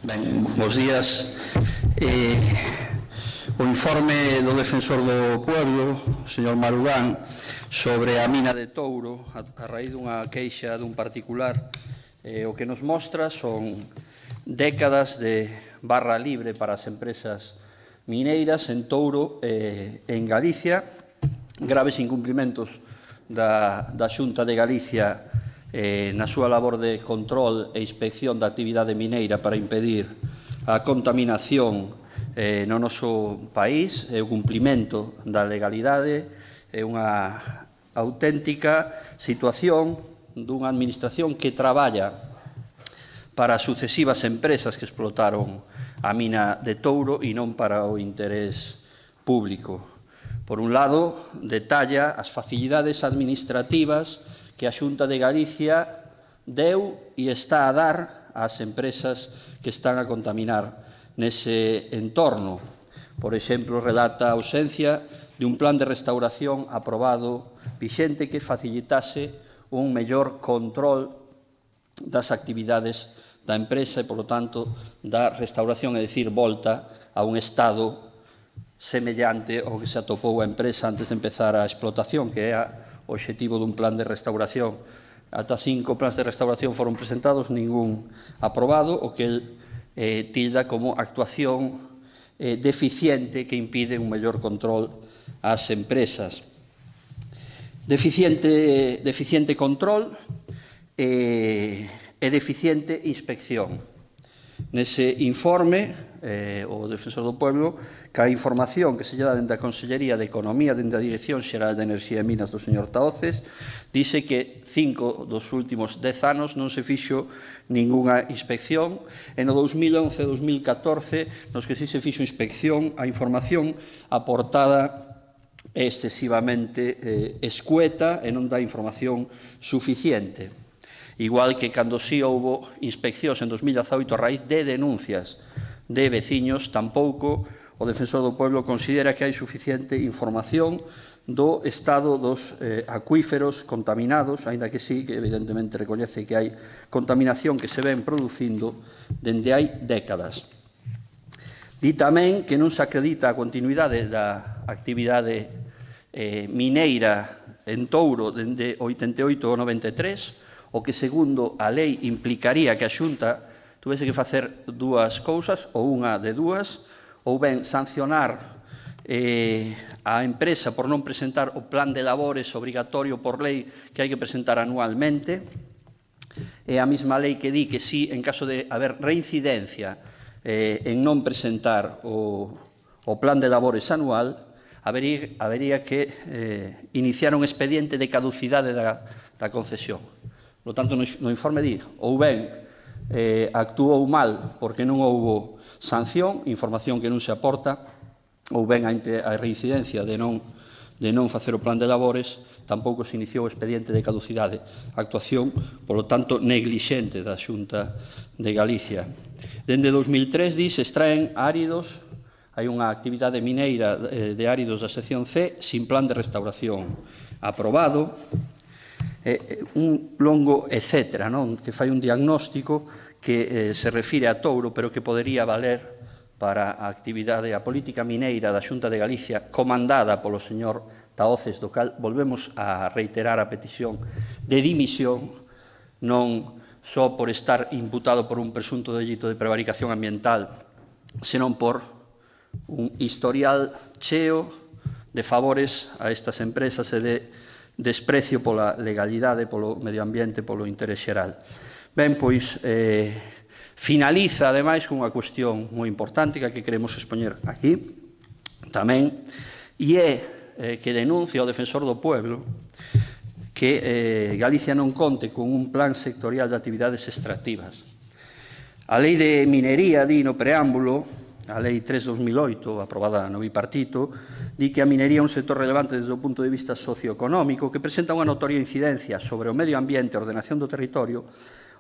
Ben, bos días. O informe do Defensor do Pueblo, señor Marugán, sobre a mina de Touro, a raíz dunha queixa dun particular, o que nos mostra son décadas de barra libre para as empresas mineiras en Touro e en Galicia, graves incumprimentos da Xunta de Galicia na súa labor de control e inspección da actividade mineira para impedir a contaminación no noso país, e o cumprimento da legalidade, é unha auténtica situación dunha administración que traballa para sucesivas empresas que explotaron a mina de Touro e non para o interés público. Por un lado, detalla as facilidades administrativas que a Xunta de Galicia deu e está a dar ás empresas que están a contaminar nese entorno. Por exemplo, relata a ausencia de un plan de restauración aprobado vixente que facilitase un mellor control das actividades da empresa e, polo tanto, da restauración, é dicir, volta a un estado semellante ao que se atopou a empresa antes de empezar a explotación, que é o obxectivo dun plan de restauración. Ata 5 plans de restauración foron presentados, ningún aprobado, o que el tilda como actuación deficiente que impide un mellor control ás empresas. Deficiente control e deficiente inspección. Nese informe, o Defensor do Pueblo, que a información que se lle dá dende a Consellería de Economía, dende a Dirección Xeral de Enerxía e Minas do señor Tahoces, dice que 5 dos últimos 10 anos non se fixo ningunha inspección, e no 2011-2014, nos que sí se fixo inspección, a información aportada é excesivamente escueta e non dá información suficiente. Igual que cando sí houbo inspeccións en 2018 a raíz de denuncias de veciños, tampouco o Defensor do Pueblo considera que hai suficiente información do estado dos acuíferos contaminados, aínda que sí, que evidentemente recoñece que hai contaminación que se ven producindo dende hai décadas. Di tamén que non se acredita a continuidade da actividade mineira en Touro dende 88 ao 93, o que, segundo a lei, implicaría que a Xunta tuvese que facer dúas cousas, ou unha de dúas, ou ben sancionar a empresa por non presentar o plan de labores obrigatorio por lei que hai que presentar anualmente, e a mesma lei que di que si, en caso de haber reincidencia en non presentar o plan de labores anual, habería que iniciar un expediente de caducidade da concesión. Por lo tanto, no informe di, ou ben actuou mal porque non houbo sanción, información que non se aporta, ou ben a reincidencia de non facer o plan de labores, tampouco se iniciou o expediente de caducidade. Actuación, por lo tanto, neglixente da Xunta de Galicia. Dende 2003, se extraen áridos, hai unha actividade mineira de áridos da sección C sin plan de restauración aprobado, un longo etcétera, que fai un diagnóstico que se refire a Touro, pero que podería valer para a actividade, a política mineira da Xunta de Galicia, comandada polo señor Tahoces, do cal volvemos a reiterar a petición de dimisión, non só por estar imputado por un presunto delito de prevaricación ambiental, senón por un historial cheo de favores a estas empresas e de desprecio pola legalidade, polo medio ambiente, polo interés xeral. Ben, pois, finaliza, ademais, con unha cuestión moi importante que queremos expoñer aquí tamén, e é que denuncia o Defensor do Pueblo que Galicia non conte con un plan sectorial de actividades extractivas. A Lei de Minería di no preámbulo, a Lei 3/2008, aprobada no bipartito, di que a minería é un sector relevante desde o punto de vista socioeconómico que presenta unha notoria incidencia sobre o medio ambiente e a ordenación do territorio,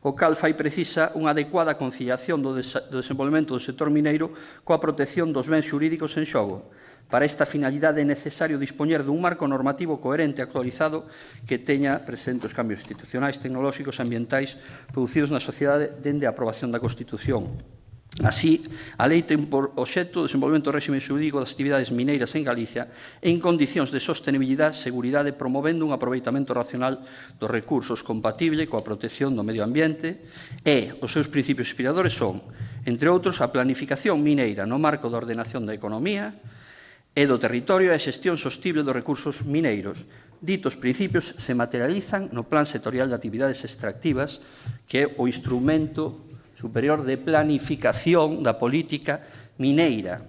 o cal fai precisa unha adecuada conciliación do desenvolvemento do sector mineiro coa protección dos bens xurídicos en xogo. Para esta finalidade é necesario dispoñer dun marco normativo coherente e actualizado que teña presente os cambios institucionais, tecnolóxicos e ambientais producidos na sociedade dende a aprobación da Constitución. Así, a lei ten por obxecto o desenvolvemento do réxime xurídico das actividades mineiras en Galicia en condicións de sostenibilidade e seguridade, promovendo un aproveitamento racional dos recursos compatible coa protección do medio ambiente e os seus principios inspiradores son, entre outros, a planificación mineira no marco da ordenación da economía e do territorio e a xestión sostible dos recursos mineiros. Ditos principios se materializan no Plan Sectorial de Actividades Extractivas, que é o instrumento superior de planificación da política mineira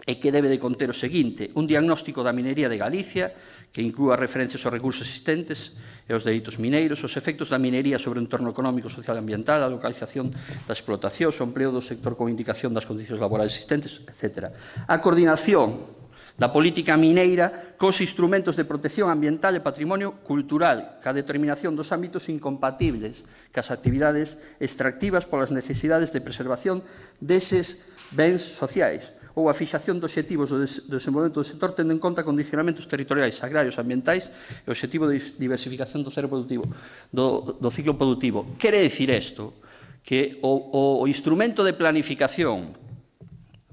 e que debe de conter o seguinte: un diagnóstico da minería de Galicia que inclúa referencias aos recursos existentes e aos dereitos mineiros, os efectos da minería sobre o entorno económico, social e ambiental, a localización da explotación, o empleo do sector con indicación das condicións laborais existentes, etc. A coordinación da política mineira cos instrumentos de protección ambiental e patrimonio cultural, ca determinación dos ámbitos incompatibles cas actividades extractivas polas necesidades de preservación deses bens sociais, ou a fixación de obxectivos do desenvolvemento do sector tendo en conta condicionamentos territoriais, agrarios, ambientais e o obxectivo de diversificación do ciclo productivo. Quere dicir isto que o instrumento de planificación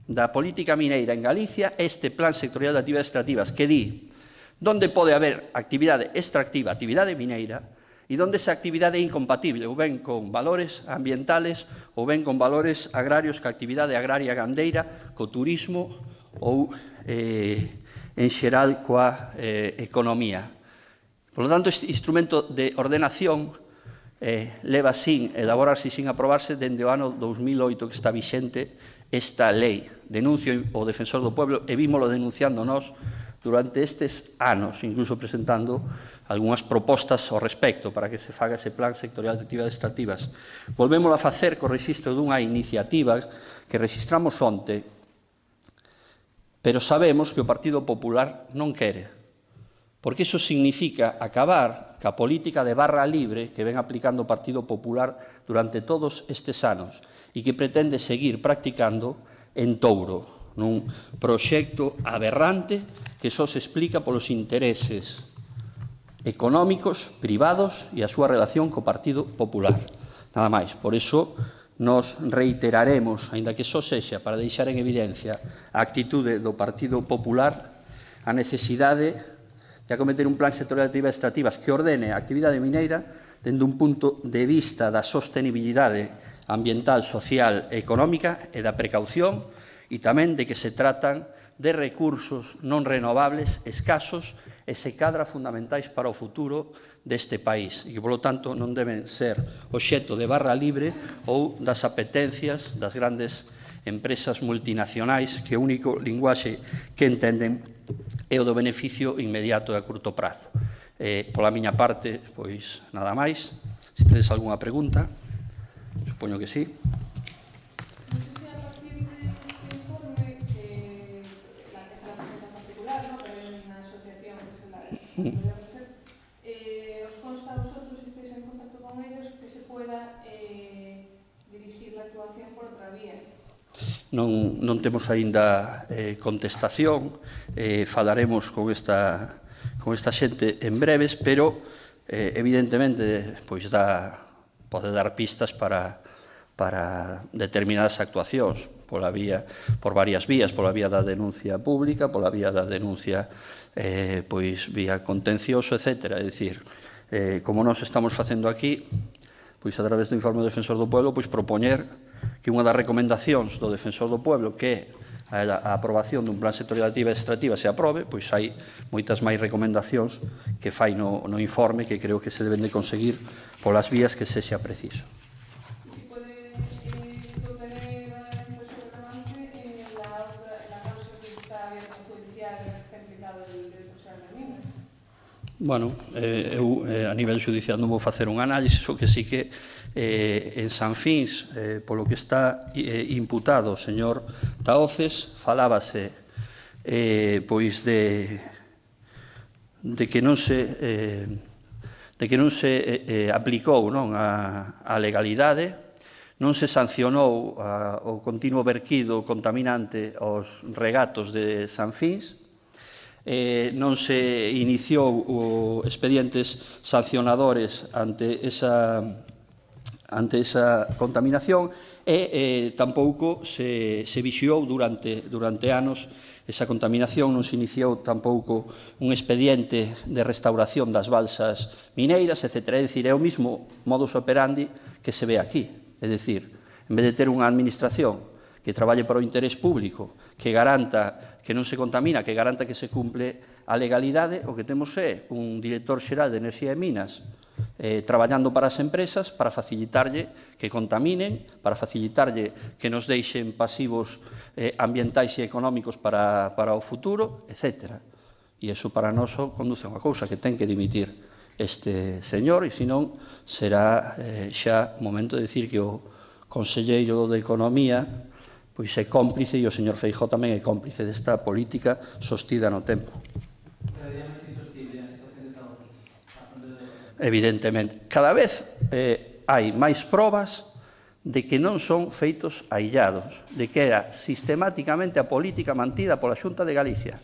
da política mineira en Galicia, este Plan Sectorial de Actividades Extractivas, que di onde pode haber actividade extractiva, actividade mineira, e onde esa actividade é incompatible, ou ben con valores ambientales, ou ben con valores agrarios, ca actividade agraria gandeira, co turismo ou, en xeral, coa economía. Por lo tanto, este instrumento de ordenación leva sin elaborarse e sin aprobarse dende o ano 2008 que está vixente esta lei. Denuncio o Defensor do Pueblo e vímolo denunciando nós durante estes anos, incluso presentando algunhas propostas ao respecto para que se faga ese Plan Sectorial de Actividades Extractivas. Volvémolo a facer co rexistro dunha iniciativa que registramos onte, pero sabemos que o Partido Popular non quere, porque iso significa acabar ca política de barra libre que ven aplicando o Partido Popular durante todos estes anos e que pretende seguir practicando en Touro, nun proxecto aberrante que só se explica polos intereses económicos, privados e a súa relación co Partido Popular. Nada máis. Por iso, nos reiteraremos, aínda que só sexa para deixar en evidencia a actitude do Partido Popular, a necesidade de acometer un plan sectorial de actividades extractivas que ordene a actividade mineira dende un punto de vista da sostenibilidade ambiental, social e económica e da precaución e tamén de que se tratan de recursos non renovables, escasos e se cadra fundamentais para o futuro deste país e que, polo tanto, non deben ser obxecto de barra libre ou das apetencias das grandes empresas multinacionais que o único linguaxe que entenden é o do beneficio inmediato e a curto prazo. Pola miña parte, pois, nada máis. Se tedes algunha pregunta, supoño que sí. ¿Os consta a vosotros, si estáis en contacto con ellos, que se pueda dirigir la actuación por otra vía? Non temos aínda contestación, falaremos con esta xente en breves, pero evidentemente pode dar pistas para determinadas actuacións por varias vías, pola vía da denuncia pública, pola vía da denuncia vía contencioso, etc. É dicir, como nós estamos facendo aquí, pois a través do informe do Defensor do Pueblo, pois propoñer que unha das recomendacións do Defensor do Pueblo que a aprobación dun plan sectorial de actividades extractivas se aprobe, pois hai moitas máis recomendacións que fai no informe que creo que se deben de conseguir polas vías que sexa preciso. Bueno, eu a nivel judicial non vou facer un análise, o que sí que en Sanfins, polo que está imputado o señor Tahoces, falábase pois de que non se aplicou a legalidade, non se sancionou o continuo verquido contaminante aos regatos de Sanfins, non se iniciou expedientes sancionadores ante esa esa contaminación e tampouco se vixiou durante anos esa contaminación, non se iniciou tampouco un expediente de restauración das balsas mineiras, etc. É dicir, é o mismo modus operandi que se ve aquí. É dicir, en vez de ter unha administración que traballe para o interés público, que garanta que non se contamina, que garanta que se cumple a legalidade, o que temos é un director xeral de Enerxía e Minas traballando para as empresas para facilitarlle que contaminen, para facilitarlle que nos deixen pasivos ambientais e económicos para o futuro, etc. E iso para nós conduce a unha cousa, que ten que dimitir este señor, e senón será xa momento de dicir que o conselleiro de Economía pois é cómplice, e o señor Feijóo tamén é cómplice desta política sostida no tempo. Evidentemente. Cada vez hai máis probas de que non son feitos aillados, de que era sistemáticamente a política mantida pola Xunta de Galicia,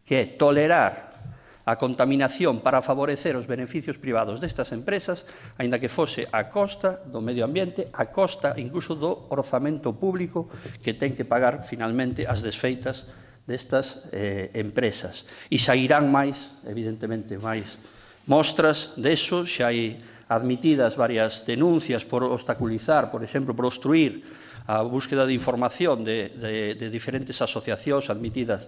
que é tolerar a contaminación para favorecer os beneficios privados destas empresas, aínda que fose a costa do medio ambiente, a costa incluso do orzamento público que ten que pagar finalmente as desfeitas destas empresas. E sairán máis, evidentemente, máis mostras deso. Xa hai admitidas varias denuncias por obstaculizar, por exemplo, por obstruir a búsqueda de información de diferentes asociacións admitidas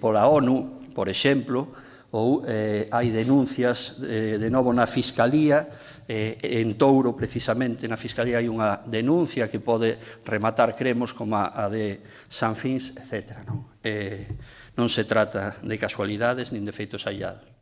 pola ONU, por exemplo, ou hai denuncias de novo na Fiscalía, en Touro, precisamente, na Fiscalía hai unha denuncia que pode rematar, cremos, como a de Sanfins, etc. Non se trata de casualidades nin de feitos aillados.